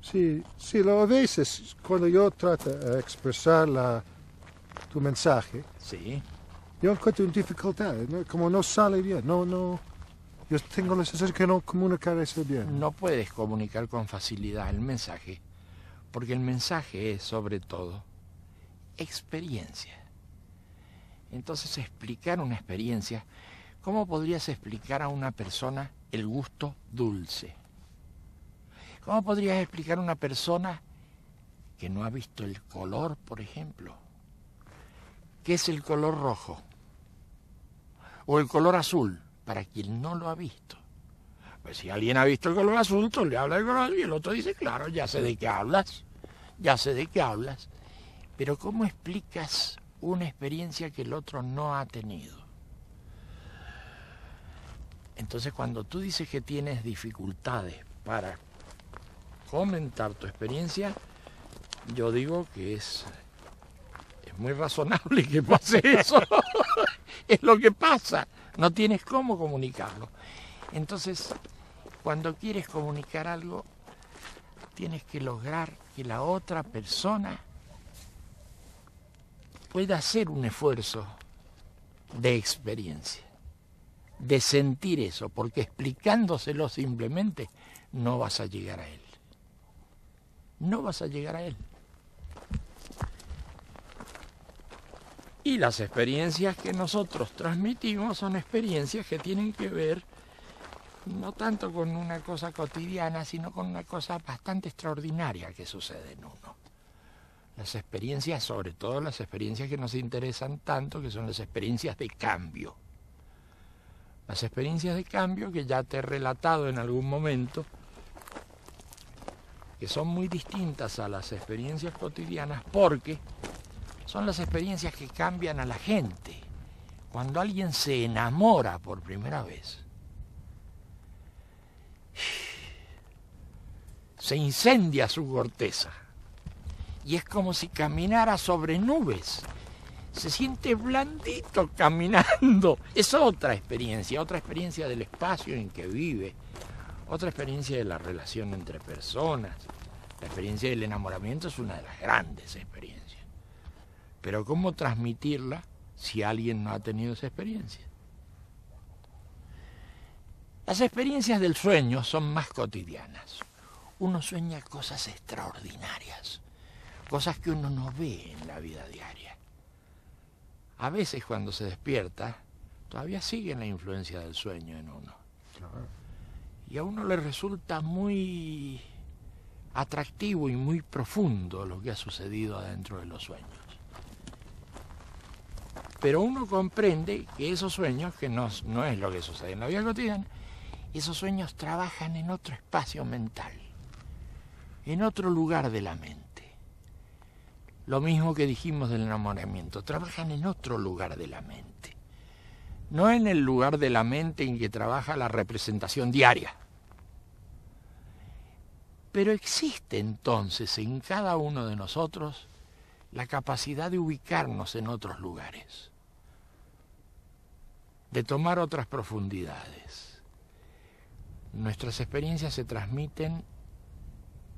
Sí, sí, a veces cuando yo trato de expresar tu mensaje, Sí. yo encuentro dificultades, ¿no? Como no sale bien, no, yo tengo la sensación que no comunicar eso bien. No puedes comunicar con facilidad el mensaje, porque el mensaje es, sobre todo, experiencia. Entonces, explicar una experiencia, ¿cómo podrías explicar a una persona el gusto dulce? ¿Cómo podrías explicar a una persona que no ha visto el color, por ejemplo? ¿Qué es el color rojo? O el color azul, para quien no lo ha visto. Pues si alguien ha visto el color azul, tú le hablas del color azul y el otro dice, claro, ya sé de qué hablas, ya sé de qué hablas. Pero ¿cómo explicas una experiencia que el otro no ha tenido? Entonces, cuando tú dices que tienes dificultades para comentar tu experiencia, yo digo que es muy razonable que pase eso. Es lo que pasa, no tienes cómo comunicarlo. Entonces, cuando quieres comunicar algo, tienes que lograr que la otra persona pueda hacer un esfuerzo de experiencia, de sentir eso, porque explicándoselo simplemente no vas a llegar a él. No vas a llegar a él. Y las experiencias que nosotros transmitimos son experiencias que tienen que ver no tanto con una cosa cotidiana, sino con una cosa bastante extraordinaria que sucede en uno. Las experiencias, sobre todo las experiencias que nos interesan tanto, que son las experiencias de cambio. Las experiencias de cambio que ya te he relatado en algún momento, que son muy distintas a las experiencias cotidianas porque son las experiencias que cambian a la gente. Cuando alguien se enamora por primera vez, se incendia su corteza y es como si caminara sobre nubes. Se siente blandito caminando. Es otra experiencia del espacio en que vive, otra experiencia de la relación entre personas. La experiencia del enamoramiento es una de las grandes experiencias. Pero ¿cómo transmitirla si alguien no ha tenido esa experiencia? Las experiencias del sueño son más cotidianas. Uno sueña cosas extraordinarias, cosas que uno no ve en la vida diaria. A veces cuando se despierta, todavía sigue la influencia del sueño en uno. Y a uno le resulta muy atractivo y muy profundo lo que ha sucedido adentro de los sueños. Pero uno comprende que esos sueños, que no es lo que sucede en la vida cotidiana, esos sueños trabajan en otro espacio mental, en otro lugar de la mente. Lo mismo que dijimos del enamoramiento, trabajan en otro lugar de la mente. No en el lugar de la mente en que trabaja la representación diaria. Pero existe entonces en cada uno de nosotros la capacidad de ubicarnos en otros lugares, de tomar otras profundidades. Nuestras experiencias se transmiten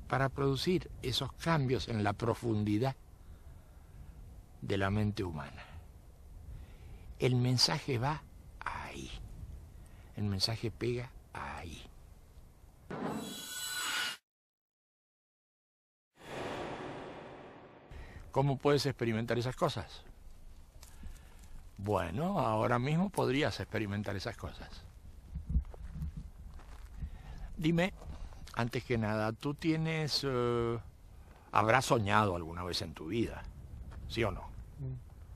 para producir esos cambios en la profundidad de la mente humana. El mensaje va ahí. El mensaje pega ahí. ¿Cómo puedes experimentar esas cosas? Bueno, ahora mismo podrías experimentar esas cosas. Dime, antes que nada, ¿tú habrás soñado alguna vez en tu vida? ¿Sí o no?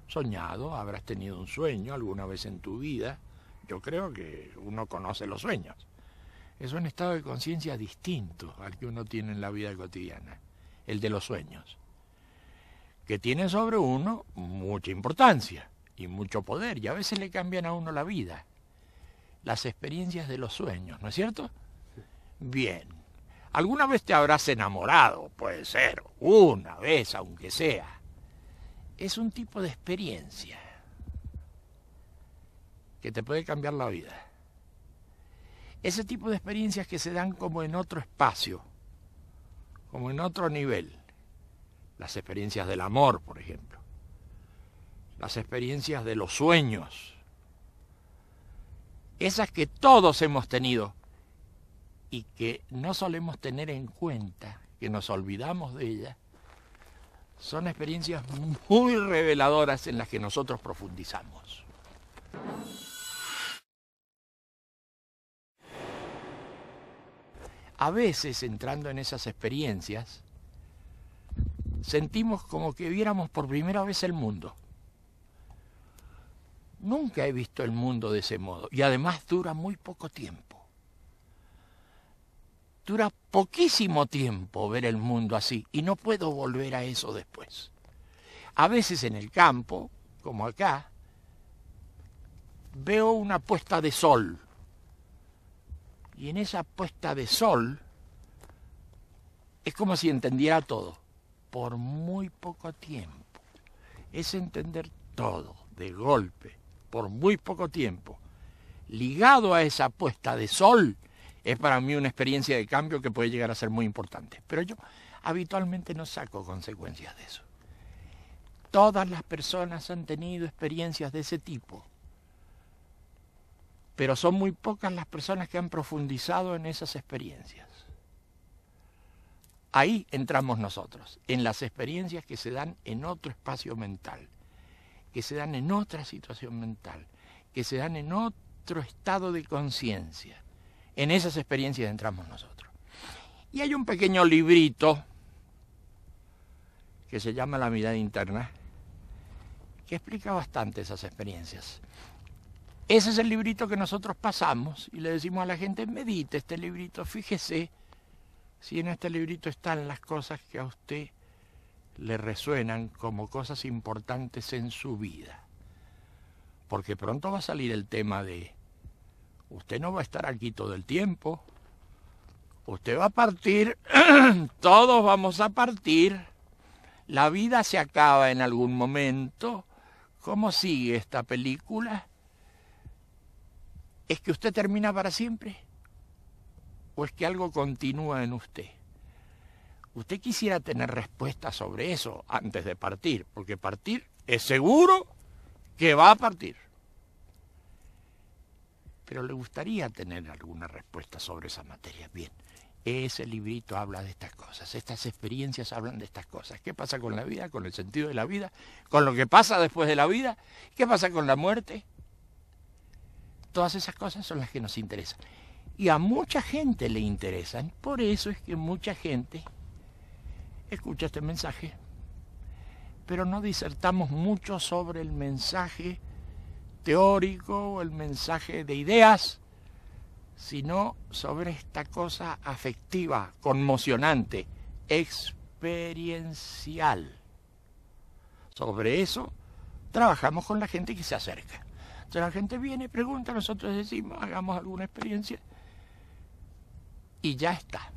Soñado, habrás tenido un sueño alguna vez en tu vida. Yo creo que uno conoce los sueños. Es un estado de conciencia distinto al que uno tiene en la vida cotidiana, el de los sueños, que tienen sobre uno mucha importancia y mucho poder, y a veces le cambian a uno la vida. Las experiencias de los sueños, ¿no es cierto? Bien. ¿Alguna vez te habrás enamorado? Puede ser, una vez, aunque sea. es un tipo de experiencia que te puede cambiar la vida. Ese tipo de experiencias que se dan como en otro espacio, como en otro nivel. Las experiencias del amor, por ejemplo. Las experiencias de los sueños. Esas que todos hemos tenido y que no solemos tener en cuenta, que nos olvidamos de ellas, son experiencias muy reveladoras en las que nosotros profundizamos. A veces, entrando en esas experiencias, sentimos como que viéramos por primera vez el mundo. Nunca he visto el mundo de ese modo, y además dura muy poco tiempo. Dura poquísimo tiempo ver el mundo así, y no puedo volver a eso después. A veces en el campo, como acá, veo una puesta de sol. Y en esa puesta de sol es como si entendiera todo, por muy poco tiempo. Es entender todo, de golpe, por muy poco tiempo. Ligado a esa puesta de sol, es para mí una experiencia de cambio que puede llegar a ser muy importante. Pero yo habitualmente no saco consecuencias de eso. Todas las personas han tenido experiencias de ese tipo. Pero son muy pocas las personas que han profundizado en esas experiencias. Ahí entramos nosotros, en las experiencias que se dan en otro espacio mental, que se dan en otra situación mental, que se dan en otro estado de conciencia. En esas experiencias entramos nosotros. Y hay un pequeño librito que se llama La mirada interna, que explica bastante esas experiencias. Ese es el librito que nosotros pasamos y le decimos a la gente, medite este librito, fíjese si en este librito están las cosas que a usted le resuenan como cosas importantes en su vida. Porque pronto va a salir el tema de, usted no va a estar aquí todo el tiempo, usted va a partir, todos vamos a partir, la vida se acaba en algún momento. ¿Cómo sigue esta película? ¿Es que usted termina para siempre? ¿O es que algo continúa en usted? Usted quisiera tener respuestas sobre eso antes de partir, porque partir es seguro que va a partir. Pero le gustaría tener alguna respuesta sobre esa materia. Bien, ese librito habla de estas cosas, estas experiencias hablan de estas cosas. ¿Qué pasa con la vida, con el sentido de la vida, con lo que pasa después de la vida? ¿Qué pasa con la muerte? Todas esas cosas son las que nos interesan. Y a mucha gente le interesan. Por eso es que mucha gente escucha este mensaje. Pero no disertamos mucho sobre el mensaje teórico o el mensaje de ideas, sino sobre esta cosa afectiva, conmocionante, experiencial. Sobre eso trabajamos con la gente que se acerca. Entonces la gente viene, pregunta, nosotros decimos, hagamos alguna experiencia y ya está.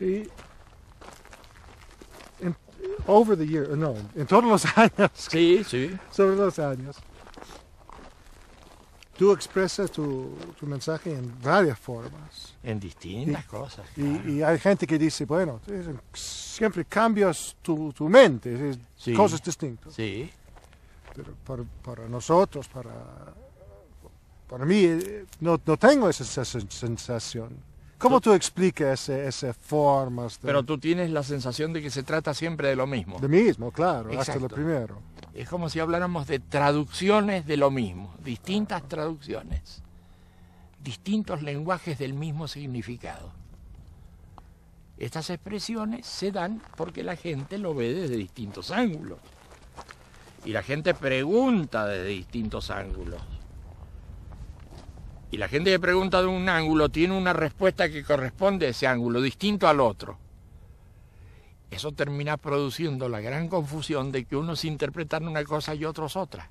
Y over the year, no, en todos los años. Sí, sí. Sobre los años. Tú expresas tu mensaje en varias formas. En distintas cosas. Claro. Y hay gente que dice, bueno, siempre cambias tu mente, sí, cosas distintas. Sí. Pero para nosotros, para mí, no tengo esa sensación. ¿Cómo tú explicas esas formas? Pero tú tienes la sensación de que se trata siempre de lo mismo. De mismo, claro, exacto, hasta lo primero. Es como si habláramos de traducciones de lo mismo, distintas traducciones, distintos lenguajes del mismo significado. Estas expresiones se dan porque la gente lo ve desde distintos ángulos. Y la gente pregunta desde distintos ángulos. Y la gente que pregunta de un ángulo tiene una respuesta que corresponde a ese ángulo, distinto al otro. Eso termina produciendo la gran confusión de que unos interpretan una cosa y otros otra.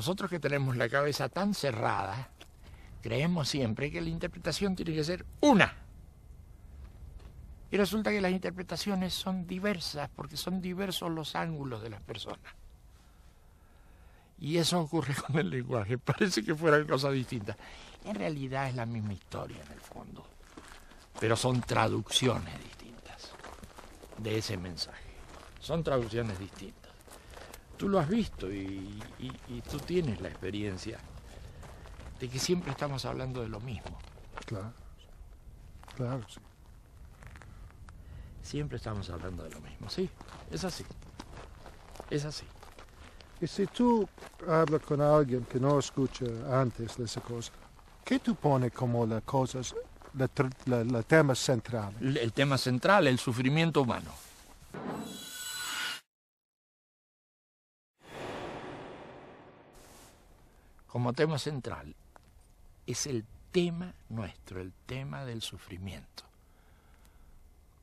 Nosotros que tenemos la cabeza tan cerrada, creemos siempre que la interpretación tiene que ser una. Y resulta que las interpretaciones son diversas, porque son diversos los ángulos de las personas. Y eso ocurre con el lenguaje, parece que fueran cosas distintas. En realidad es la misma historia en el fondo, pero son traducciones distintas de ese mensaje. Son traducciones distintas. Tú lo has visto y tú tienes la experiencia de que siempre estamos hablando de lo mismo. Claro, claro, sí. Siempre estamos hablando de lo mismo, sí, es así. Es así. Y si tú hablas con alguien que no escucha antes de esa cosa, ¿qué tú pones como las cosas, la tema central? El tema central, el sufrimiento humano. Como tema central, es el tema nuestro, el tema del sufrimiento.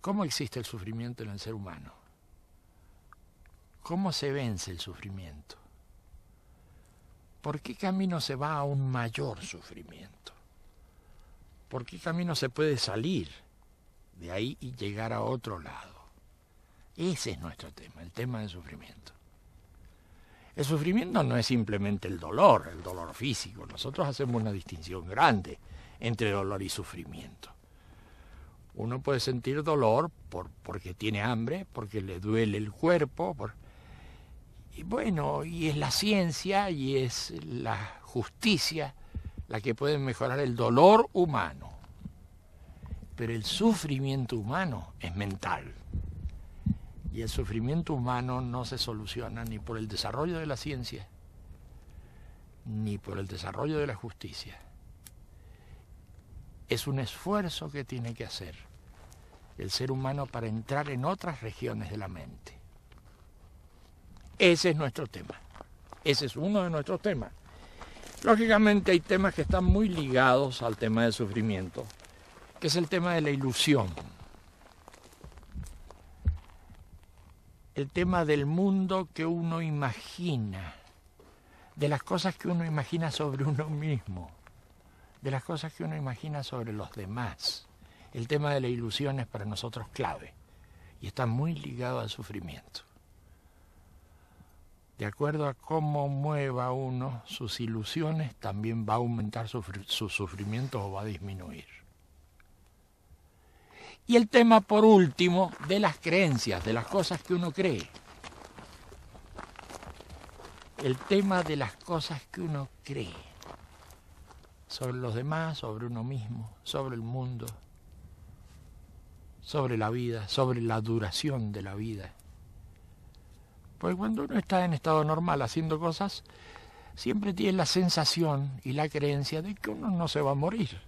¿Cómo existe el sufrimiento en el ser humano? ¿Cómo se vence el sufrimiento? ¿Por qué camino se va a un mayor sufrimiento? ¿Por qué camino se puede salir de ahí y llegar a otro lado? Ese es nuestro tema, el tema del sufrimiento. El sufrimiento no es simplemente el dolor físico. Nosotros hacemos una distinción grande entre dolor y sufrimiento. Uno puede sentir dolor porque tiene hambre, porque le duele el cuerpo. Y bueno, y es la ciencia y es la justicia la que puede mejorar el dolor humano. Pero el sufrimiento humano es mental. Y el sufrimiento humano no se soluciona ni por el desarrollo de la ciencia, ni por el desarrollo de la justicia. Es un esfuerzo que tiene que hacer el ser humano para entrar en otras regiones de la mente. Ese es nuestro tema. Ese es uno de nuestros temas. Lógicamente hay temas que están muy ligados al tema del sufrimiento, que es el tema de la ilusión. El tema del mundo que uno imagina, de las cosas que uno imagina sobre uno mismo, de las cosas que uno imagina sobre los demás. El tema de la ilusión es para nosotros clave y está muy ligado al sufrimiento. De acuerdo a cómo mueva uno sus ilusiones, también va a aumentar su sufrimiento o va a disminuir. Y el tema, por último, de las creencias, de las cosas que uno cree. El tema de las cosas que uno cree. Sobre los demás, sobre uno mismo, sobre el mundo, sobre la vida, sobre la duración de la vida. Porque cuando uno está en estado normal haciendo cosas, siempre tiene la sensación y la creencia de que uno no se va a morir.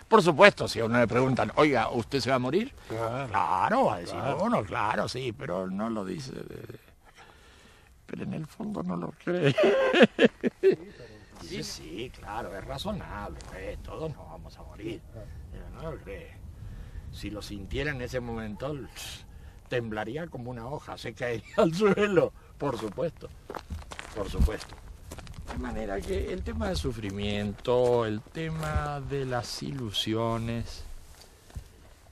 Por supuesto, si a uno le preguntan, oiga, ¿usted se va a morir? Claro, va a decir uno, claro, sí, pero no lo dice. Pero en el fondo no lo cree. Sí, claro, es razonable, todos nos vamos a morir, pero no lo cree. Si lo sintiera en ese momento, temblaría como una hoja, se caería al suelo, por supuesto, por supuesto. De manera que el tema del sufrimiento, el tema de las ilusiones,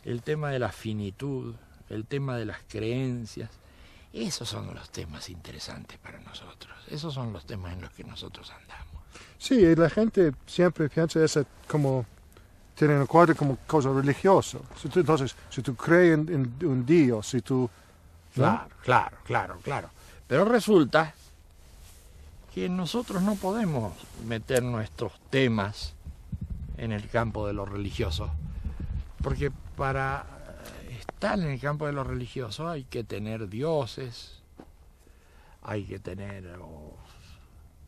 el tema de la finitud, el tema de las creencias, esos son los temas interesantes para nosotros, esos son los temas en los que nosotros andamos. Sí, y la gente siempre piensa eso como, tiene en cuenta como cosa religiosa. Entonces, si tú crees en un Dios, si tú... ¿no? Claro. Pero resulta que nosotros no podemos meter nuestros temas en el campo de lo religioso, porque para estar en el campo de lo religioso hay que tener dioses, hay que tener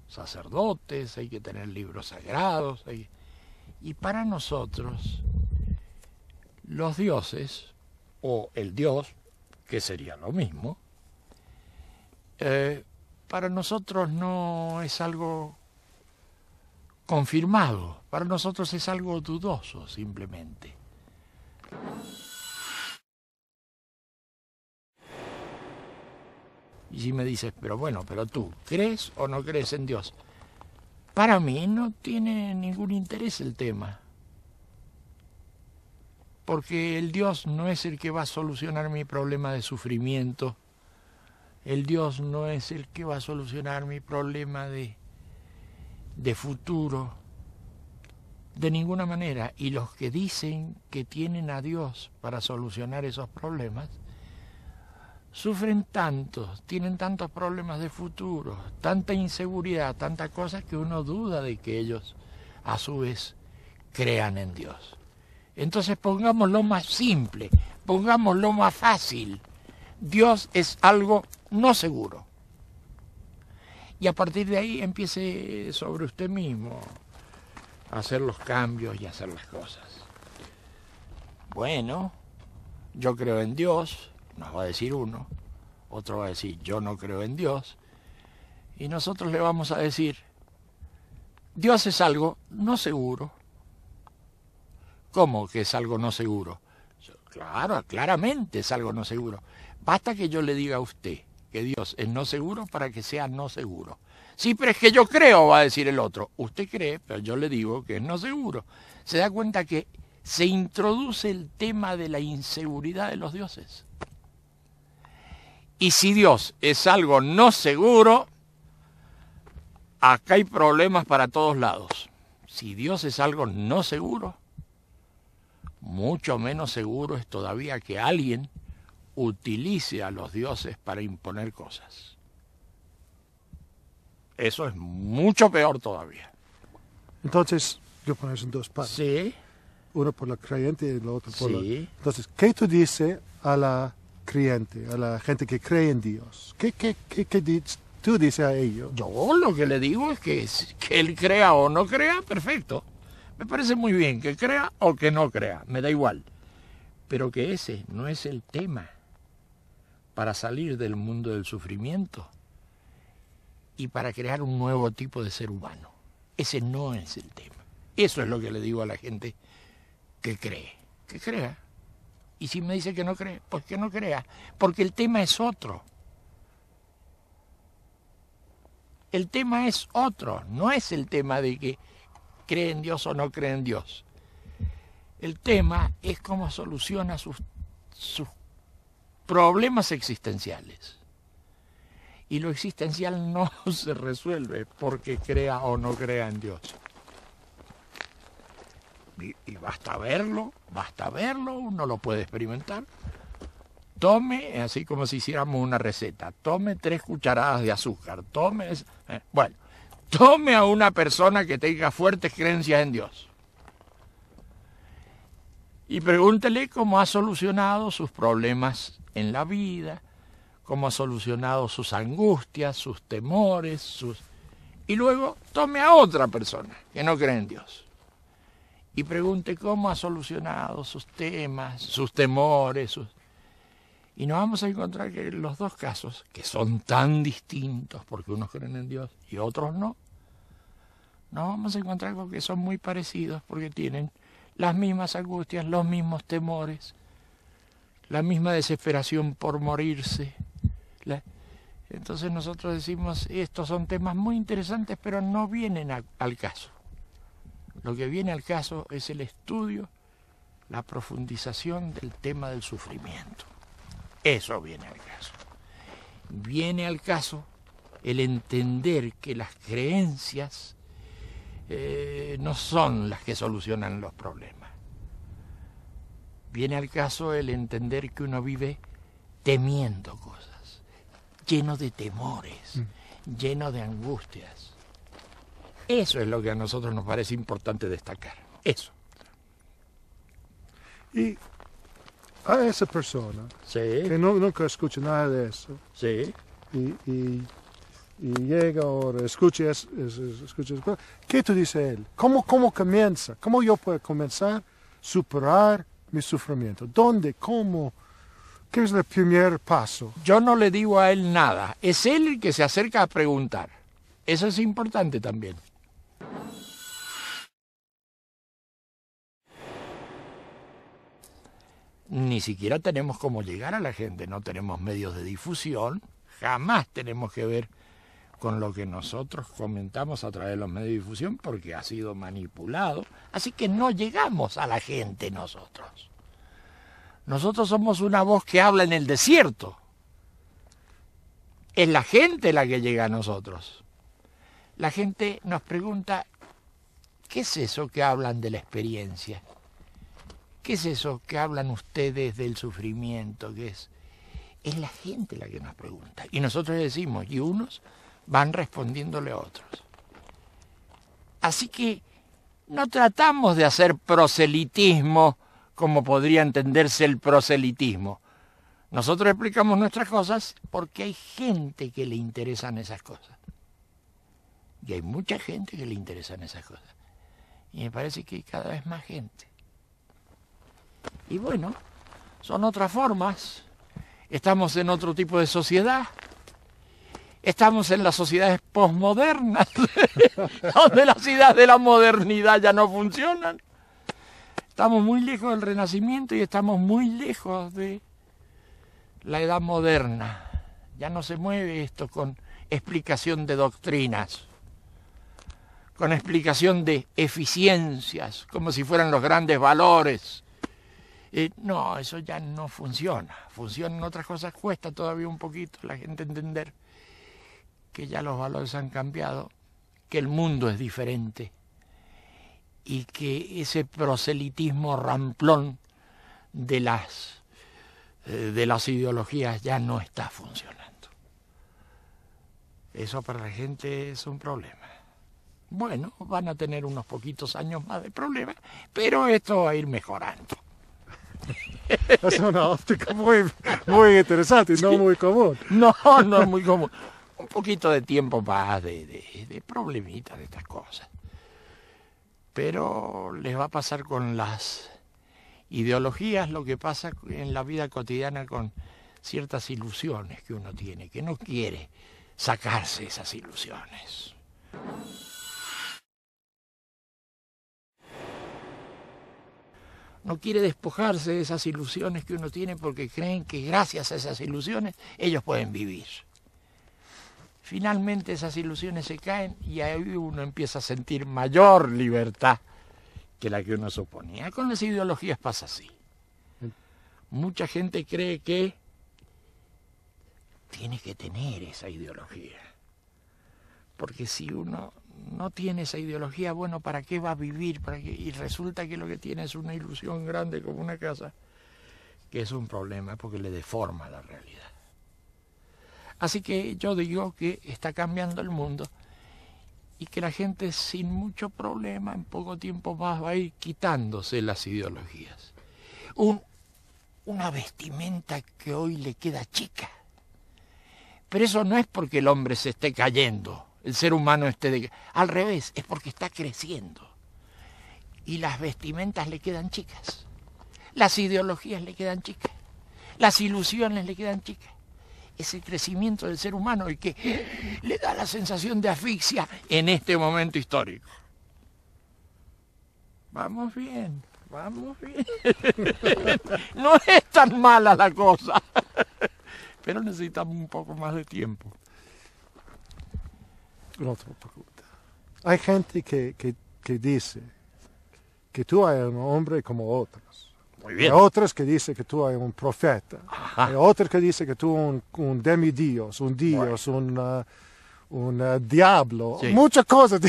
sacerdotes, hay que tener libros sagrados, y para nosotros los dioses, o el Dios, que sería lo mismo, para nosotros no es algo confirmado, para nosotros es algo dudoso simplemente. Y si me dices, pero bueno, pero tú, ¿crees o no crees en Dios? Para mí no tiene ningún interés el tema. Porque el Dios no es el que va a solucionar mi problema de sufrimiento. El Dios no es el que va a solucionar mi problema de futuro. De ninguna manera. Y los que dicen que tienen a Dios para solucionar esos problemas, sufren tanto, tienen tantos problemas de futuro, tanta inseguridad, tantas cosas que uno duda de que ellos, a su vez, crean en Dios. Entonces pongámoslo más simple, pongámoslo más fácil. Dios es algo no seguro. Y a partir de ahí empiece sobre usted mismo a hacer los cambios y a hacer las cosas. Bueno, yo creo en Dios, nos va a decir uno, otro va a decir yo no creo en Dios, y nosotros le vamos a decir, Dios es algo no seguro. ¿Cómo que es algo no seguro? Claro, claramente es algo no seguro. Basta que yo le diga a usted que Dios es no seguro para que sea no seguro. Sí, pero es que yo creo, va a decir el otro. Usted cree, pero yo le digo que es no seguro. ¿Se da cuenta que se introduce el tema de la inseguridad de los dioses? Y si Dios es algo no seguro, acá hay problemas para todos lados. Si Dios es algo no seguro, mucho menos seguro es todavía que alguien utilice a los dioses para imponer cosas. Eso es mucho peor todavía. Entonces, yo pongo eso en dos partes. Sí. Uno por la creyente y el otro por Sí. la... Entonces, ¿qué tú dices a la creyente, a la gente que cree en Dios? ¿Qué tú dices a ellos? Yo lo que le digo es que él crea o no crea, perfecto. Me parece muy bien que crea o que no crea, me da igual. Pero que ese no es el tema para salir del mundo del sufrimiento y para crear un nuevo tipo de ser humano. Ese no es el tema. Eso es lo que le digo a la gente que cree. Que crea. Y si me dice que no cree, pues que no crea. Porque el tema es otro. El tema es otro. No es el tema de que cree en Dios o no cree en Dios. El tema es cómo soluciona sus problemas existenciales. Y lo existencial no se resuelve porque crea o no crea en Dios. Y basta verlo, uno lo puede experimentar. Tome, así como si hiciéramos una receta, tome 3 cucharadas de azúcar, tome a una persona que tenga fuertes creencias en Dios. Y pregúntele cómo ha solucionado sus problemas en la vida, cómo ha solucionado sus angustias, sus temores, y luego tome a otra persona que no cree en Dios. Y pregunte cómo ha solucionado sus temas, sus temores, Y nos vamos a encontrar que en los dos casos, que son tan distintos, porque unos creen en Dios y otros no, nos vamos a encontrar con que son muy parecidos, porque tienen las mismas angustias, los mismos temores, la misma desesperación por morirse. Entonces nosotros decimos, estos son temas muy interesantes, pero no vienen al caso. Lo que viene al caso es el estudio, la profundización del tema del sufrimiento. Eso viene al caso. Viene al caso el entender que las creencias no son las que solucionan los problemas. Viene al caso el entender que uno vive temiendo cosas, lleno de temores, lleno de angustias. Eso es lo que a nosotros nos parece importante destacar. Eso. Y a esa persona Sí. que nunca escucha nada de eso Sí. y llega ahora, escucha eso, ¿qué tú dices a él? ¿Cómo comienza? ¿Cómo yo puedo comenzar a superar mi sufrimiento? ¿Dónde? ¿Cómo? ¿Qué es el primer paso? Yo no le digo a él nada. Es él el que se acerca a preguntar. Eso es importante también. Ni siquiera tenemos cómo llegar a la gente. No tenemos medios de difusión. jamás tenemos que ver con lo que nosotros comentamos a través de los medios de difusión, porque ha sido manipulado. Así que no llegamos a la gente nosotros. Nosotros somos una voz que habla en el desierto. Es la gente la que llega a nosotros. La gente nos pregunta, ¿qué es eso que hablan de la experiencia? ¿Qué es eso que hablan ustedes del sufrimiento? ¿Qué es? Es la gente la que nos pregunta. Y nosotros decimos, y unos van respondiéndole a otros. Así que no tratamos de hacer proselitismo como podría entenderse el proselitismo. Nosotros explicamos nuestras cosas porque hay gente que le interesan esas cosas. Y hay mucha gente que le interesan esas cosas. Y me parece que hay cada vez más gente. Y bueno, son otras formas. Estamos en otro tipo de sociedad. Estamos en las sociedades posmodernas, donde las ideas de la modernidad ya no funcionan. Estamos muy lejos del Renacimiento y estamos muy lejos de la edad moderna. Ya no se mueve esto con explicación de doctrinas, con explicación de eficiencias, como si fueran los grandes valores. No, eso ya no funciona. Funcionan otras cosas, cuesta todavía un poquito a la gente entender que ya los valores han cambiado, que el mundo es diferente y que ese proselitismo ramplón de las ideologías ya no está funcionando. Eso para la gente es un problema. Bueno, van a tener unos poquitos años más de problemas, pero esto va a ir mejorando. Es una óptica muy interesante y no muy común. No, no es muy común. Un poquito de tiempo más de problemitas de estas cosas. Pero les va a pasar con las ideologías lo que pasa en la vida cotidiana con ciertas ilusiones que uno tiene, que no quiere sacarse esas ilusiones. No quiere despojarse de esas ilusiones que uno tiene porque creen que gracias a esas ilusiones ellos pueden vivir. Finalmente esas ilusiones se caen y ahí uno empieza a sentir mayor libertad que la que uno suponía. Con las ideologías pasa así. Mucha gente cree que tiene que tener esa ideología. Porque si uno no tiene esa ideología, bueno, ¿para qué va a vivir? ¿Para qué? Y resulta que lo que tiene es una ilusión grande como una casa, que es un problema porque le deforma la realidad. Así que yo digo que está cambiando el mundo y que la gente sin mucho problema en poco tiempo más va a ir quitándose las ideologías. Una vestimenta que hoy le queda chica. Pero eso no es porque el hombre se esté cayendo, el ser humano esté al revés, es porque está creciendo. Y las vestimentas le quedan chicas, las ideologías le quedan chicas, las ilusiones le quedan chicas. Ese crecimiento del ser humano y que le da la sensación de asfixia en este momento histórico. Vamos bien, vamos bien. No es tan mala la cosa, pero necesitamos un poco más de tiempo. Otra pregunta. Hay gente que dice que tú eres un hombre como otros. Muy bien. Hay otros que dicen que tú eres un profeta. Ajá. Hay otros que dicen que tú eres un demidios, un dios, bueno, un diablo. Sí. Muchas cosas.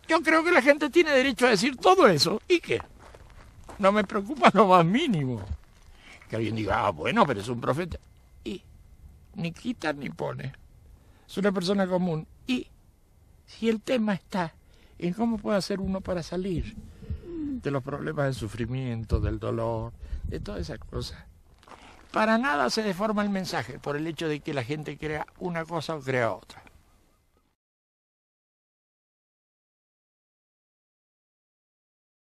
Yo creo que la gente tiene derecho a decir todo eso. ¿Y qué? No me preocupa lo más mínimo. Que alguien diga, bueno, pero es un profeta. Y ni quita ni pone. Es una persona común. Y si el tema está en cómo puede hacer uno para salir de los problemas del sufrimiento, del dolor, de todas esas cosas. Para nada se deforma el mensaje por el hecho de que la gente crea una cosa o crea otra.